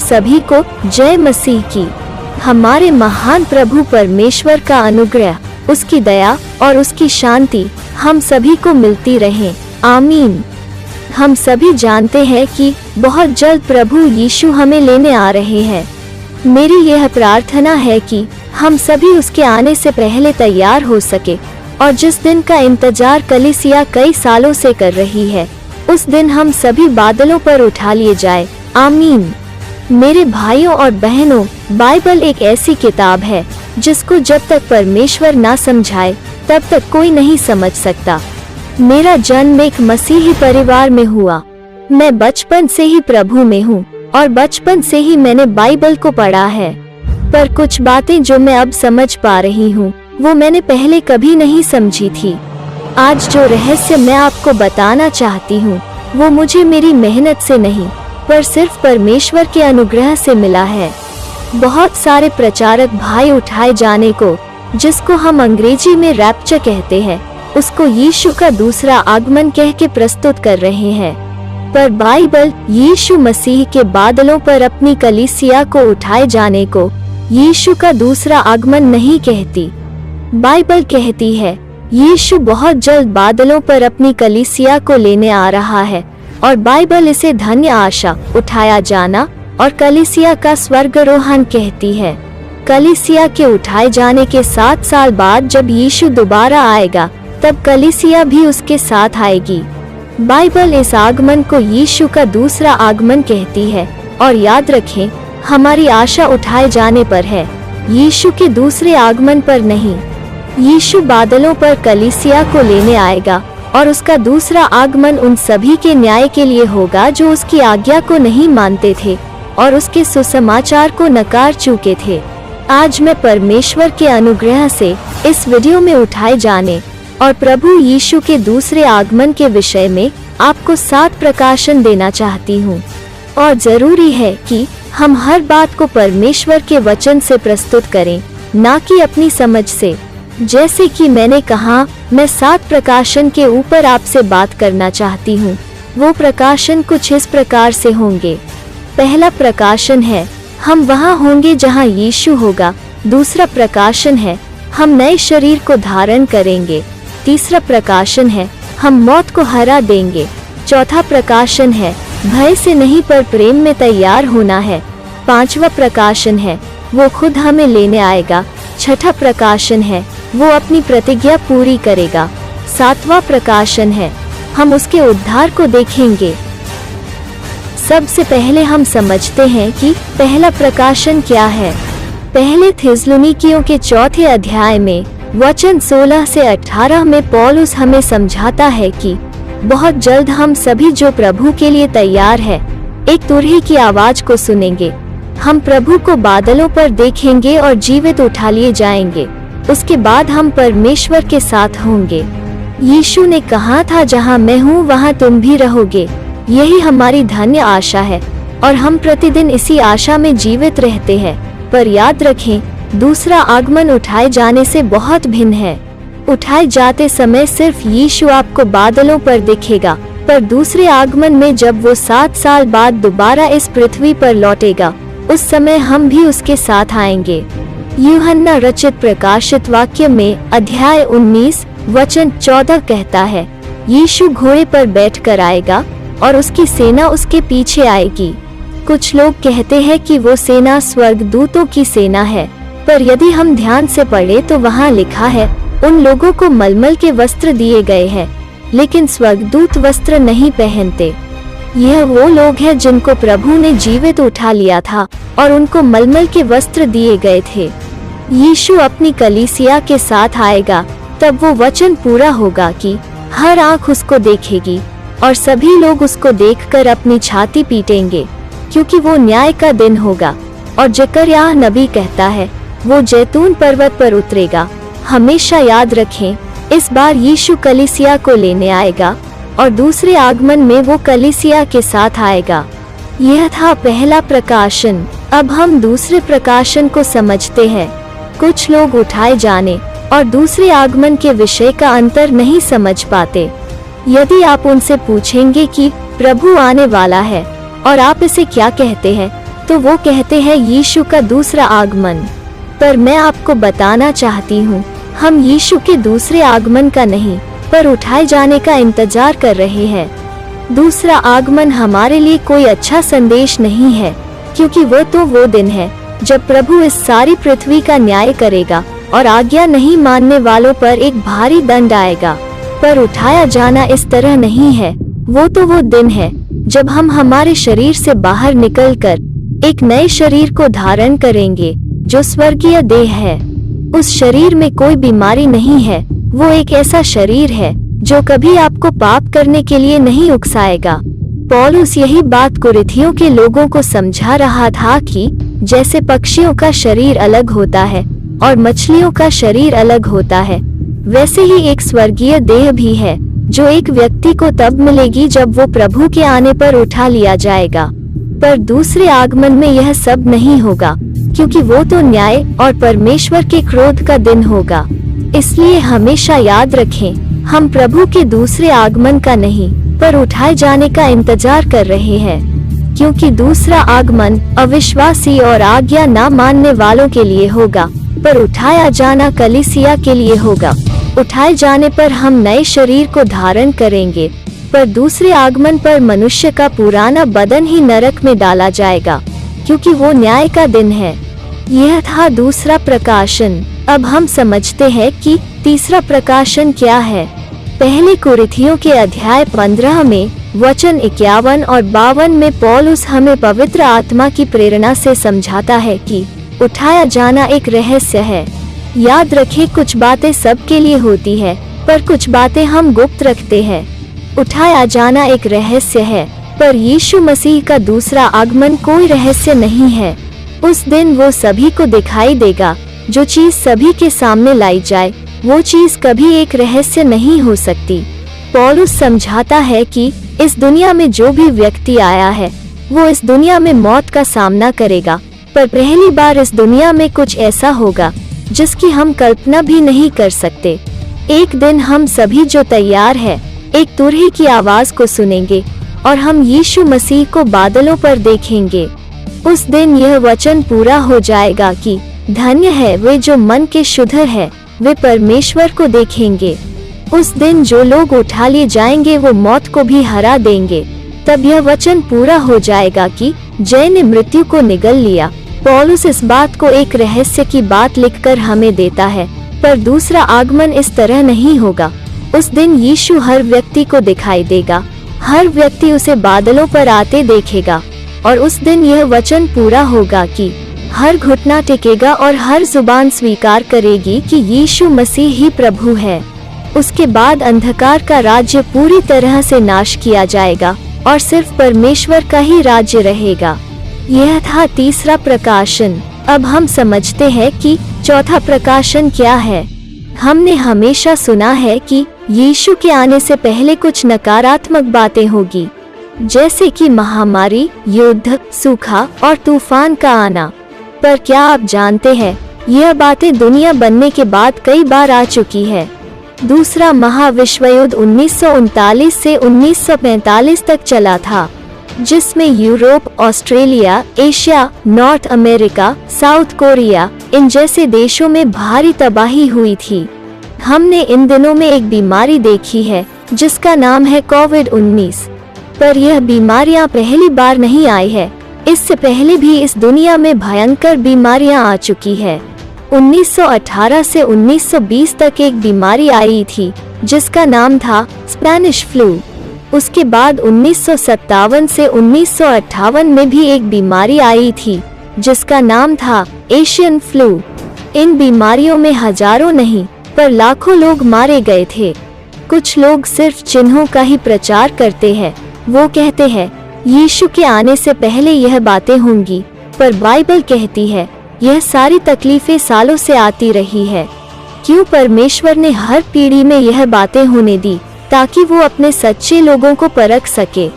सभी को जय मसीह की। हमारे महान प्रभु परमेश्वर का अनुग्रह, उसकी दया और उसकी शांति हम सभी को मिलती रहे। आमीन। हम सभी जानते हैं कि बहुत जल्द प्रभु यीशु हमें लेने आ रहे हैं। मेरी यह प्रार्थना है कि हम सभी उसके आने से पहले तैयार हो सके और जिस दिन का इंतजार कलीसिया कई सालों से कर रही है, उस दिन हम सभी बादलों पर उठा लिए जाए। आमीन। मेरे भाइयों और बहनों, बाइबल एक ऐसी किताब है जिसको जब तक परमेश्वर ना समझाए तब तक कोई नहीं समझ सकता। मेरा जन्म एक मसीही परिवार में हुआ। मैं बचपन से ही प्रभु में हूँ और बचपन से ही मैंने बाइबल को पढ़ा है। पर कुछ बातें जो मैं अब समझ पा रही हूँ, वो मैंने पहले कभी नहीं समझी थी। आज जो रहस्य मैं आपको बताना चाहती हूँ, वो मुझे मेरी मेहनत से नहीं, पर सिर्फ परमेश्वर के अनुग्रह से मिला है। बहुत सारे प्रचारक भाई उठाए जाने को, जिसको हम अंग्रेजी में रैप्चर कहते हैं, उसको यीशु का दूसरा आगमन कह के प्रस्तुत कर रहे हैं। पर बाइबल यीशु मसीह के बादलों पर अपनी कलीसिया को उठाए जाने को यीशु का दूसरा आगमन नहीं कहती। बाइबल कहती है यीशु बहुत जल्द बादलों पर अपनी कलीसिया को लेने आ रहा है और बाइबल इसे धन्य आशा, उठाया जाना और कलीसिया का स्वर्गारोहण कहती है। कलीसिया के उठाए जाने के 7 साल बाद जब यीशु दोबारा आएगा, तब कलीसिया भी उसके साथ आएगी। बाइबल इस आगमन को यीशु का दूसरा आगमन कहती है और याद रखें, हमारी आशा उठाए जाने पर है, यीशु के दूसरे आगमन पर नहीं। यीशु बादलों पर कलीसिया को लेने आएगा और उसका दूसरा आगमन उन सभी के न्याय के लिए होगा जो उसकी आज्ञा को नहीं मानते थे और उसके सुसमाचार को नकार चुके थे। आज मैं परमेश्वर के अनुग्रह से इस वीडियो में उठाए जाने और प्रभु यीशु के दूसरे आगमन के विषय में आपको 7 प्रकाशन देना चाहती हूँ। और जरूरी है कि हम हर बात को परमेश्वर के वचन से प्रस्तुत करें, ना कि अपनी समझ से। जैसे कि मैंने कहा, मैं 7 प्रकाशन के ऊपर आपसे बात करना चाहती हूँ। वो प्रकाशन कुछ इस प्रकार से होंगे। पहला प्रकाशन है, हम वहाँ होंगे जहाँ यीशु होगा। दूसरा प्रकाशन है, हम नए शरीर को धारण करेंगे। तीसरा प्रकाशन है, हम मौत को हरा देंगे। चौथा प्रकाशन है, भय से नहीं पर प्रेम में तैयार होना है। पांचवा प्रकाशन है, वो खुद हमें लेने आएगा। छठा प्रकाशन है, वो अपनी प्रतिज्ञा पूरी करेगा। सातवां प्रकाशन है, हम उसके उद्धार को देखेंगे। सबसे पहले हम समझते हैं कि पहला प्रकाशन क्या है। पहले थिस्सलुनीकियों के 4 अध्याय में वचन 16 से 18 में पौलुस हमें समझाता है कि बहुत जल्द हम सभी जो प्रभु के लिए तैयार है, एक तुरही की आवाज को सुनेंगे। हम प्रभु को बादलों पर देखेंगे और जीवित उठा लिए जाएंगे। उसके बाद हम परमेश्वर के साथ होंगे। यीशु ने कहा था, जहाँ मैं हूँ वहाँ तुम भी रहोगे। यही हमारी धन्य आशा है और हम प्रतिदिन इसी आशा में जीवित रहते हैं। पर याद रखें, दूसरा आगमन उठाए जाने से बहुत भिन्न है। उठाए जाते समय सिर्फ यीशु आपको बादलों पर दिखेगा, पर दूसरे आगमन में जब वो 7 साल बाद दोबारा इस पृथ्वी पर लौटेगा, उस समय हम भी उसके साथ आएंगे। यूहन्ना रचित प्रकाशित वाक्य में अध्याय 19 वचन 14 कहता है, यीशु घोड़े पर बैठकर आएगा और उसकी सेना उसके पीछे आएगी। कुछ लोग कहते हैं कि वो सेना स्वर्गदूतों की सेना है, पर यदि हम ध्यान से पढ़े तो वहाँ लिखा है, उन लोगों को मलमल के वस्त्र दिए गए हैं, लेकिन स्वर्गदूत वस्त्र नहीं पहनते। यह वो लोग हैं जिनको प्रभु ने जीवित उठा लिया था और उनको मलमल के वस्त्र दिए गए थे। यीशु अपनी कलीसिया के साथ आएगा, तब वो वचन पूरा होगा कि हर आँख उसको देखेगी और सभी लोग उसको देखकर अपनी छाती पीटेंगे, क्योंकि वो न्याय का दिन होगा। और जकरयाह नबी कहता है, वो जैतून पर्वत पर उतरेगा। हमेशा याद रखें, इस बार यीशु कलीसिया को लेने आएगा और दूसरे आगमन में वो कलीसिया के साथ आएगा। यह था पहला प्रकाशन। अब हम दूसरे प्रकाशन को समझते हैं। कुछ लोग उठाए जाने और दूसरे आगमन के विषय का अंतर नहीं समझ पाते। यदि आप उनसे पूछेंगे कि प्रभु आने वाला है और आप इसे क्या कहते हैं, तो वो कहते हैं यीशु का दूसरा आगमन। पर मैं आपको बताना चाहती हूँ, हम यीशु के दूसरे आगमन का नहीं, पर उठाए जाने का इंतजार कर रहे हैं। दूसरा आगमन हमारे लिए कोई अच्छा संदेश नहीं है, क्योंकि वो दिन है जब प्रभु इस सारी पृथ्वी का न्याय करेगा और आज्ञा नहीं मानने वालों पर एक भारी दंड आएगा। पर उठाया जाना इस तरह नहीं है। वो दिन है जब हम हमारे शरीर से बाहर निकलकर एक नए शरीर को धारण करेंगे, जो स्वर्गीय देह है। उस शरीर में कोई बीमारी नहीं है। वो एक ऐसा शरीर है जो कभी आपको पाप करने के लिए नहीं उकसाएगा। पौलुस यही बात कुरिन्थियों के लोगों को समझा रहा था कि जैसे पक्षियों का शरीर अलग होता है और मछलियों का शरीर अलग होता है, वैसे ही एक स्वर्गीय देह भी है, जो एक व्यक्ति को तब मिलेगी जब वो प्रभु के आने पर उठा लिया जाएगा। पर दूसरे आगमन में यह सब नहीं होगा, क्योंकि वो तो न्याय और परमेश्वर के क्रोध का दिन होगा। इसलिए हमेशा याद रखें, हम प्रभु के दूसरे आगमन का नहीं, पर उठाए जाने का इंतजार कर रहे हैं। क्योंकि दूसरा आगमन अविश्वासी और आज्ञा न मानने वालों के लिए होगा, पर उठाया जाना कलीसिया के लिए होगा। उठाए जाने पर हम नए शरीर को धारण करेंगे, पर दूसरे आगमन पर मनुष्य का पुराना बदन ही नरक में डाला जाएगा, क्योंकि वो न्याय का दिन है। यह था दूसरा प्रकाशन। अब हम समझते हैं कि तीसरा प्रकाशन क्या है। पहले कुरिन्थियों के अध्याय 15 में वचन 51 और 52 में पौलुस हमें पवित्र आत्मा की प्रेरणा से समझाता है कि उठाया जाना एक रहस्य है। याद रखें, कुछ बातें सबके लिए होती है, पर कुछ बातें हम गुप्त रखते हैं। उठाया जाना एक रहस्य है, पर यीशु मसीह का दूसरा आगमन कोई रहस्य नहीं है। उस दिन वो सभी को दिखाई देगा। जो चीज सभी के सामने लाई जाए, वो चीज कभी एक रहस्य नहीं हो सकती। पौलुस समझाता है कि इस दुनिया में जो भी व्यक्ति आया है, वो इस दुनिया में मौत का सामना करेगा, पर पहली बार इस दुनिया में कुछ ऐसा होगा जिसकी हम कल्पना भी नहीं कर सकते। एक दिन हम सभी जो तैयार है, एक तुरही की आवाज को सुनेंगे और हम यीशु मसीह को बादलों पर देखेंगे। उस दिन यह वचन पूरा हो जाएगा कि धन्य है वे जो मन के शुद्ध है, वे परमेश्वर को देखेंगे। उस दिन जो लोग उठा लिए जाएंगे वो मौत को भी हरा देंगे। तब यह वचन पूरा हो जाएगा कि जय ने मृत्यु को निगल लिया। पौलुस इस बात को एक रहस्य की बात लिखकर हमें देता है, पर दूसरा आगमन इस तरह नहीं होगा। उस दिन यीशु हर व्यक्ति को दिखाई देगा, हर व्यक्ति उसे बादलों पर आते देखेगा, और उस दिन यह वचन पूरा होगा कि हर घुटना टेकेगा और हर जुबान स्वीकार करेगी कि यीशु मसीह ही प्रभु है। उसके बाद अंधकार का राज्य पूरी तरह से नाश किया जाएगा और सिर्फ परमेश्वर का ही राज्य रहेगा। यह था तीसरा प्रकाशन। अब हम समझते हैं कि चौथा प्रकाशन क्या है। हमने हमेशा सुना है कि यीशु के आने से पहले कुछ नकारात्मक बातें होगी, जैसे कि महामारी, युद्ध, सूखा और तूफान का आना। पर क्या आप जानते हैं, यह बातें दुनिया बनने के बाद कई बार आ चुकी है। दूसरा महाविश्व युद्ध 1939 से 1945 तक चला था, जिसमें Europe, Australia, Asia, North America, South Korea इन जैसे देशों में भारी तबाही हुई थी। हमने इन दिनों में एक बीमारी देखी है जिसका नाम है कोविड-19। पर यह बीमारियां पहली बार नहीं आई है। इससे पहले भी इस दुनिया में भयंकर बीमारियां आ चुकी है। 1918 से 1920 तक एक बीमारी आई थी जिसका नाम था स्पेनिश फ्लू। उसके बाद 1957 से 1958 में भी एक बीमारी आई थी जिसका नाम था एशियन फ्लू। इन बीमारियों में हजारों नहीं पर लाखों लोग मारे गए थे। कुछ लोग सिर्फ चिन्हों का ही प्रचार करते हैं। वो कहते हैं यीशु के आने से पहले यह बातें होंगी, पर बाइबल कहती है यह सारी तकलीफें सालों से आती रही है। क्यों परमेश्वर ने हर पीढ़ी में यह बातें होने दी, ताकि वो अपने सच्चे लोगों को परख सके।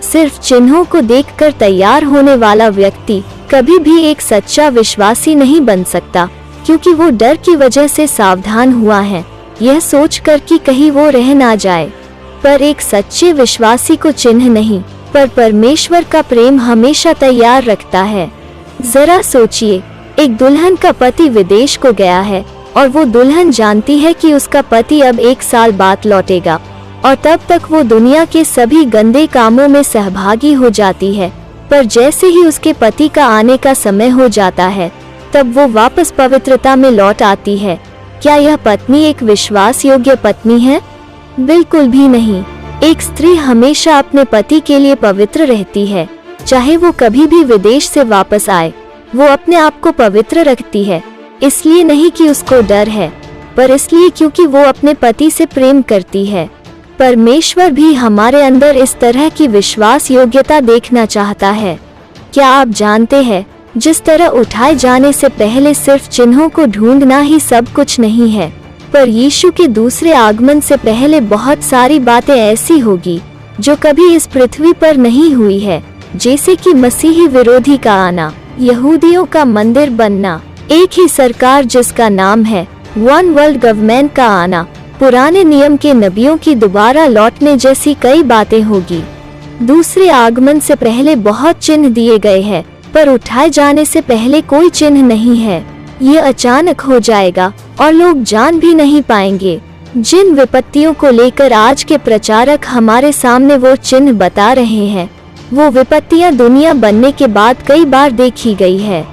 सिर्फ चिन्हों को देखकर तैयार होने वाला व्यक्ति कभी भी एक सच्चा विश्वासी नहीं बन सकता, क्योंकि वो डर की वजह से सावधान हुआ है, यह सोचकर कि कहीं वो रह ना जाए। पर एक सच्चे विश्वासी को चिन्ह नहीं, पर परमेश्वर का प्रेम हमेशा तैयार रखता है। जरा सोचिए, एक दुल्हन का पति विदेश को गया है और वो दुल्हन जानती है कि उसका पति अब 1 साल बाद लौटेगा और तब तक वो दुनिया के सभी गंदे कामों में सहभागी हो जाती है। पर जैसे ही उसके पति का आने का समय हो जाता है, तब वो वापस पवित्रता में लौट आती है। क्या यह पत्नी एक विश्वास योग्य पत्नी है? बिल्कुल भी नहीं। एक स्त्री हमेशा अपने पति के लिए पवित्र रहती है, चाहे वो कभी भी विदेश से वापस आए। वो अपने आप को पवित्र रखती है, इसलिए नहीं कि उसको डर है, पर इसलिए क्योंकि वो अपने पति से प्रेम करती है। परमेश्वर भी हमारे अंदर इस तरह की विश्वास योग्यता देखना चाहता है। क्या आप जानते हैं, जिस तरह उठाए जाने से पहले सिर्फ चिन्हों को ढूंढना ही सब कुछ नहीं है, पर यीशु के दूसरे आगमन से पहले बहुत सारी बातें ऐसी होगी जो कभी इस पृथ्वी पर नहीं हुई है, जैसे कि मसीही विरोधी का आना, यहूदियों का मंदिर बनना, एक ही सरकार जिसका नाम है वन वर्ल्ड गवर्नमेंट का आना, पुराने नियम के नबियों की दोबारा लौटने जैसी कई बातें होगी। दूसरे आगमन से पहले बहुत चिन्ह दिए गए हैं, पर उठाए जाने से पहले कोई चिन्ह नहीं है। ये अचानक हो जाएगा और लोग जान भी नहीं पाएंगे। जिन विपत्तियों को लेकर आज के प्रचारक हमारे सामने वो चिन्ह बता रहे हैं, वो विपत्तियां दुनिया बनने के बाद कई बार देखी गई है।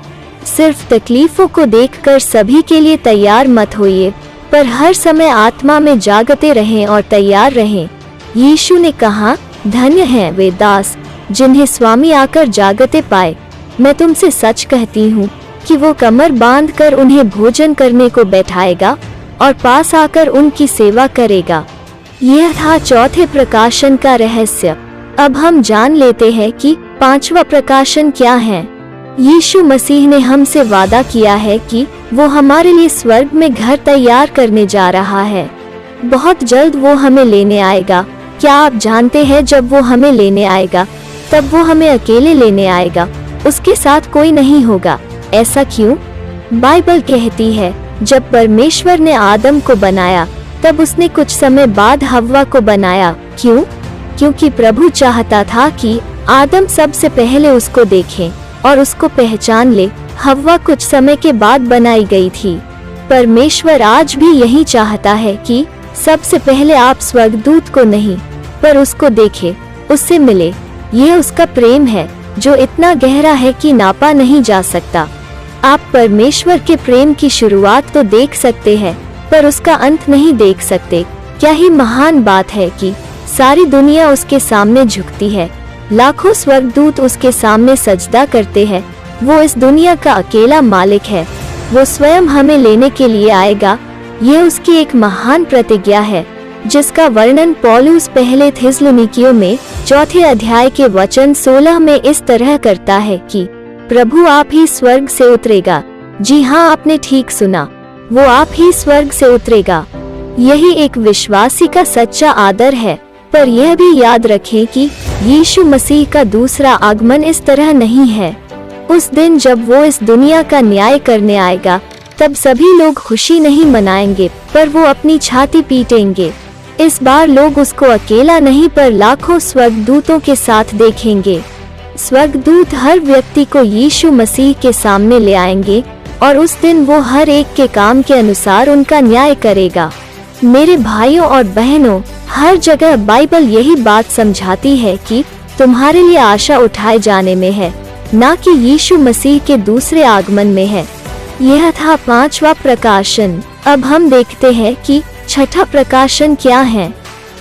सिर्फ तकलीफों को देखकर सभी के लिए तैयार मत होइए, पर हर समय आत्मा में जागते रहें और तैयार रहें। यीशु ने कहा, धन्य हैं वे दास जिन्हें स्वामी आकर जागते पाए। मैं तुमसे सच कहती हूँ कि वो कमर बांधकर उन्हें भोजन करने को बैठाएगा और पास आकर उनकी सेवा करेगा। यह था चौथे प्रकाशन का रहस्य। अब हम जान लेते हैं कि 5वां प्रकाशन क्या है। यीशु मसीह ने हमसे वादा किया है कि वो हमारे लिए स्वर्ग में घर तैयार करने जा रहा है। बहुत जल्द वो हमें लेने आएगा। क्या आप जानते हैं, जब वो हमें लेने आएगा तब वो हमें अकेले लेने आएगा, उसके साथ कोई नहीं होगा। ऐसा क्यों? बाइबल कहती है, जब परमेश्वर ने आदम को बनाया तब उसने कुछ समय बाद हव्वा को बनाया। क्यों? क्योंकि प्रभु चाहता था कि आदम सबसे पहले उसको देखे और उसको पहचान ले। हव्वा कुछ समय के बाद बनाई गई थी। परमेश्वर आज भी यही चाहता है कि सबसे पहले आप स्वर्गदूत को नहीं, पर उसको देखे, उससे मिले। यह उसका प्रेम है जो इतना गहरा है कि नापा नहीं जा सकता। आप परमेश्वर के प्रेम की शुरुआत तो देख सकते हैं, पर उसका अंत नहीं देख सकते। क्या ही महान बात है कि सारी दुनिया उसके सामने झुकती है, लाखों स्वर्गदूत उसके सामने सजदा करते हैं। वो इस दुनिया का अकेला मालिक है। वो स्वयं हमें लेने के लिए आएगा। ये उसकी एक महान प्रतिज्ञा है, जिसका वर्णन पौलुस पहले थिस्सलुनीकियों में 4 अध्याय के वचन 16 में इस तरह करता है कि प्रभु आप ही स्वर्ग से उतरेगा। जी हाँ, आपने ठीक सुना, वो आप ही स्वर्ग से उतरेगा। यही एक विश्वासी का सच्चा आदर है। पर यह भी याद रखें कि यीशु मसीह का दूसरा आगमन इस तरह नहीं है। उस दिन जब वो इस दुनिया का न्याय करने आएगा, तब सभी लोग खुशी नहीं मनाएंगे, पर वो अपनी छाती पीटेंगे। इस बार लोग उसको अकेला नहीं, पर लाखों स्वर्गदूतों के साथ देखेंगे। स्वर्गदूत हर व्यक्ति को यीशु मसीह के सामने ले आएंगे और उस दिन वो हर एक के काम के अनुसार उनका न्याय करेगा। मेरे भाइयों और बहनों, हर जगह बाइबल यही बात समझाती है कि तुम्हारे लिए आशा उठाए जाने में है, ना कि यीशु मसीह के दूसरे आगमन में है। यह था 5वां प्रकाशन। अब हम देखते हैं कि 6ठा प्रकाशन क्या है।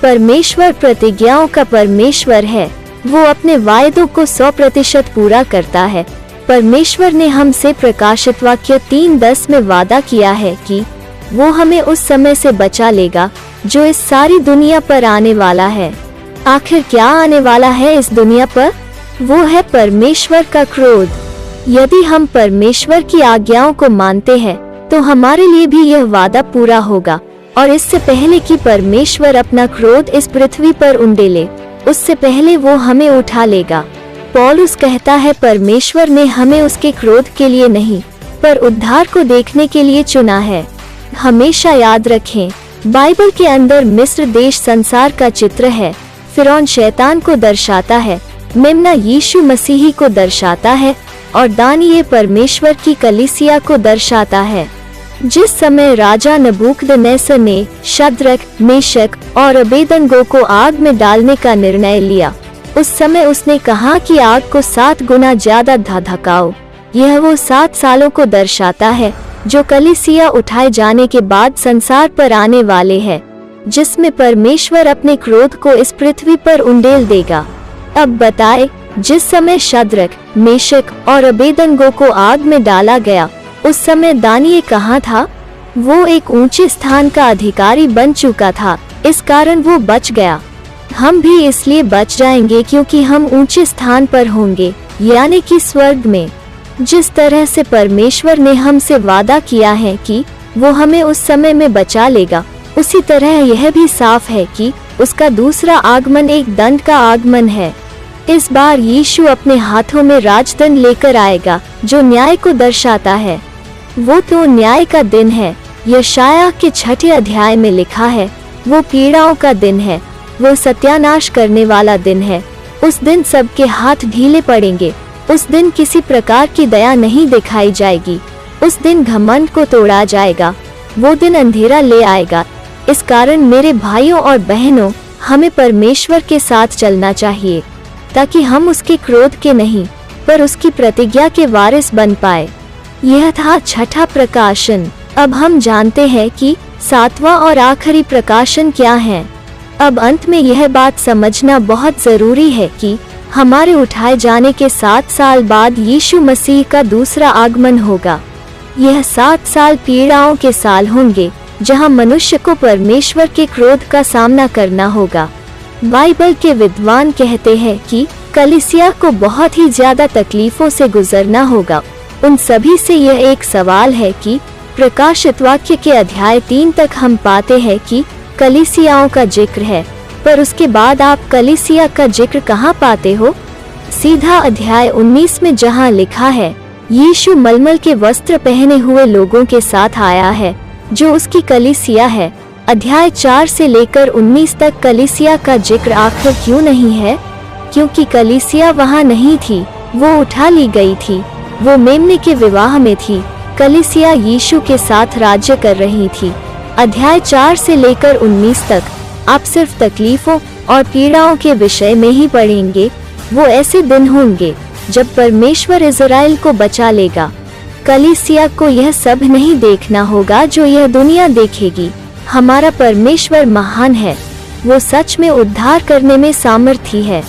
परमेश्वर प्रतिज्ञाओं का परमेश्वर है। वो अपने वायदों को 100% पूरा करता है। परमेश्वर ने हमसे प्रकाशित वाक्य 3:10 में वादा किया है कि वो हमें उस समय से बचा लेगा जो इस सारी दुनिया पर आने वाला है। आखिर क्या आने वाला है इस दुनिया पर? वो है परमेश्वर का क्रोध। यदि हम परमेश्वर की आज्ञाओं को मानते हैं, तो हमारे लिए भी यह वादा पूरा होगा। और इससे पहले कि परमेश्वर अपना क्रोध इस पृथ्वी पर उंडेले, उससे पहले वो हमें उठा लेगा। पौलुस कहता है, परमेश्वर ने हमें उसके क्रोध के लिए नहीं, पर उद्धार को देखने के लिए चुना है। हमेशा याद रखें, बाइबल के अंदर मिस्र देश संसार का चित्र है। फिरौन शैतान को दर्शाता है मेमना यीशु मसीही को दर्शाता है और दानियेल परमेश्वर की कलीसिया को दर्शाता है। जिस समय राजा नबूकदनेस्सर ने शद्रक, मेशक और अबेदनगो को आग में डालने का निर्णय लिया, उस समय उसने कहा कि आग को 7 गुना ज्यादा धधकाओ। यह वो 7 सालों को दर्शाता है जो कलीसिया उठाए जाने के बाद संसार पर आने वाले हैं, जिसमें परमेश्वर अपने क्रोध को इस पृथ्वी पर उंडेल देगा। अब बताए, जिस समय शद्रक, मेशक और अबेदनगो को आग में डाला गया, उस समय दानियेल कहाँ था? वो एक ऊंचे स्थान का अधिकारी बन चुका था, इस कारण वो बच गया। हम भी इसलिए बच जाएंगे क्योंकि हम ऊंचे स्थान पर होंगे, यानी कि स्वर्ग में। जिस तरह से परमेश्वर ने हमसे वादा किया है कि वो हमें उस समय में बचा लेगा, उसी तरह यह भी साफ है कि उसका दूसरा आगमन एक दंड का आगमन है। इस बार यीशु अपने हाथों में राजदंड लेकर आएगा, जो न्याय को दर्शाता है। वो तो न्याय का दिन है। यशायाह के 6 अध्याय में लिखा है, वो पीड़ाओं का दिन है, वो सत्यानाश करने वाला दिन है। उस दिन सबके हाथ ढीले पड़ेंगे। उस दिन किसी प्रकार की दया नहीं दिखाई जाएगी। उस दिन घमंड को तोड़ा जाएगा। वो दिन अंधेरा ले आएगा। इस कारण मेरे भाइयों और बहनों, हमें परमेश्वर के साथ चलना चाहिए, ताकि हम उसके क्रोध के नहीं, पर उसकी प्रतिज्ञा के वारिस बन पाए। यह था 6ठा प्रकाशन। अब हम जानते हैं कि 7वां और आखिरी प्रकाशन क्या है। अब अंत में यह बात समझना बहुत जरूरी है कि हमारे उठाए जाने के 7 साल बाद यीशु मसीह का दूसरा आगमन होगा। यह 7 साल पीड़ाओं के साल होंगे, जहां मनुष्य को परमेश्वर के क्रोध का सामना करना होगा। बाइबल के विद्वान कहते हैं कि कलीसिया को बहुत ही ज्यादा तकलीफों से गुजरना होगा। उन सभी से यह एक सवाल है कि प्रकाशित वाक्य के अध्याय 3 तक हम पाते हैं कि कलीसियाओं का जिक्र है, पर उसके बाद आप कलीसिया का जिक्र कहाँ पाते हो? सीधा अध्याय 19 में, जहाँ लिखा है, यीशु मलमल के वस्त्र पहने हुए लोगों के साथ आया है, जो उसकी कलीसिया है। अध्याय 4 से लेकर 19 तक कलीसिया का जिक्र आखिर क्यों नहीं है? क्योंकि कलीसिया वहाँ नहीं थी, वो उठा ली गई थी। वो मेमने के विवाह में थी। कलीसिया यीशु के साथ राज्य कर रही थी। अध्याय 4 से लेकर 19 तक आप सिर्फ तकलीफों और पीड़ाओं के विषय में ही पढ़ेंगे। वो ऐसे दिन होंगे जब परमेश्वर इज़राइल को बचा लेगा। कलीसिया को यह सब नहीं देखना होगा जो यह दुनिया देखेगी। हमारा परमेश्वर महान है। वो सच में उद्धार करने में सामर्थी है।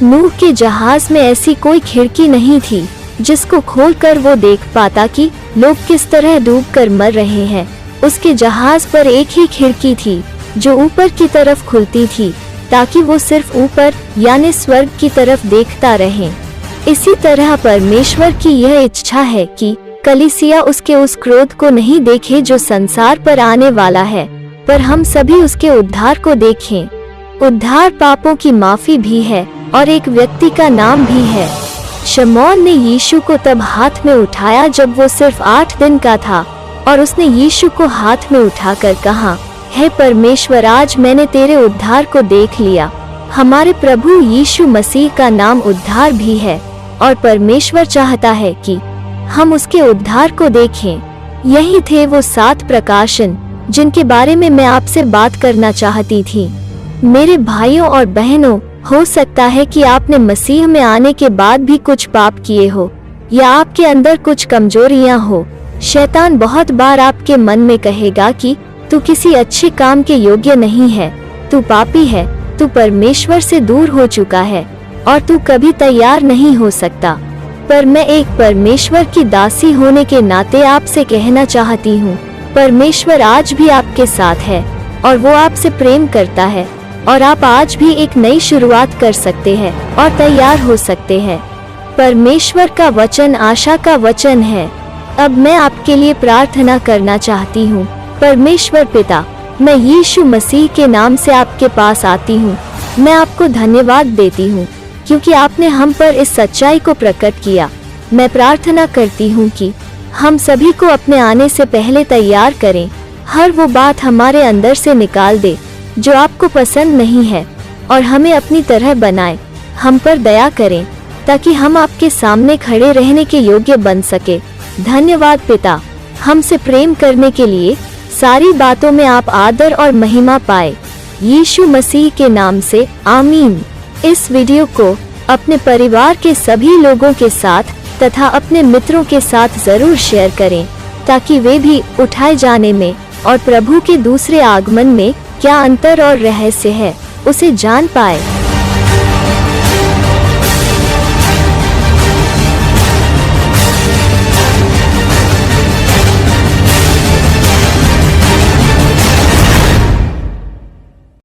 नूह के जहाज में ऐसी कोई खिड़की नहीं थी जिसको खोलकर वो देख पाता कि लोग किस तरह डूबकर मर रहे हैं। उसके जहाज पर एक ही खिड़की थी जो ऊपर की तरफ खुलती थी, ताकि वो सिर्फ ऊपर यानी स्वर्ग की तरफ देखता रहे। इसी तरह परमेश्वर की यह इच्छा है कि कलीसिया उसके उस क्रोध को नहीं देखे जो संसार पर आने वाला है, पर हम सभी उसके उद्धार को देखें। उद्धार पापों की माफी भी है और एक व्यक्ति का नाम भी है। शमौन ने यीशु को तब हाथ में उठाया जब वो सिर्फ 8 दिन का था, और उसने यीशु को हाथ में उठाकर कहा, हे परमेश्वर, आज मैंने तेरे उद्धार को देख लिया। हमारे प्रभु यीशु मसीह का नाम उद्धार भी है, और परमेश्वर चाहता है कि हम उसके उद्धार को देखें। यही थे वो 7 प्रकाशन जिनके बारे में मैं आपसे बात करना चाहती थी। मेरे भाइयों और बहनों, हो सकता है कि आपने मसीह में आने के बाद भी कुछ पाप किए हो, या आपके अंदर कुछ कमजोरियां हो। शैतान बहुत बार आपके मन में कहेगा कि तू किसी अच्छे काम के योग्य नहीं है, तू पापी है, तू परमेश्वर से दूर हो चुका है और तू कभी तैयार नहीं हो सकता। पर मैं एक परमेश्वर की दासी होने के नाते आपसे कहना चाहती हूँ, परमेश्वर आज भी आपके साथ है और वो आपसे प्रेम करता है, और आप आज भी एक नई शुरुआत कर सकते हैं और तैयार हो सकते हैं। परमेश्वर का वचन आशा का वचन है। अब मैं आपके लिए प्रार्थना करना चाहती हूँ। परमेश्वर पिता, मैं यीशु मसीह के नाम से आपके पास आती हूँ। मैं आपको धन्यवाद देती हूँ क्योंकि आपने हम पर इस सच्चाई को प्रकट किया। मैं प्रार्थना करती हूँ कि हम सभी को अपने आने से पहले तैयार करें। हर वो बात हमारे अंदर से निकाल दे जो आपको पसंद नहीं है, और हमें अपनी तरह बनाए। हम पर दया करें ताकि हम आपके सामने खड़े रहने के योग्य बन सके। धन्यवाद पिता, हमसे प्रेम करने के लिए। सारी बातों में आप आदर और महिमा पाए। यीशु मसीह के नाम से आमीन। इस वीडियो को अपने परिवार के सभी लोगों के साथ तथा अपने मित्रों के साथ जरूर शेयर करें ताकि वे भी उठाए जाने में और प्रभु के दूसरे आगमन में क्या अंतर और रहस्य है उसे जान पाए।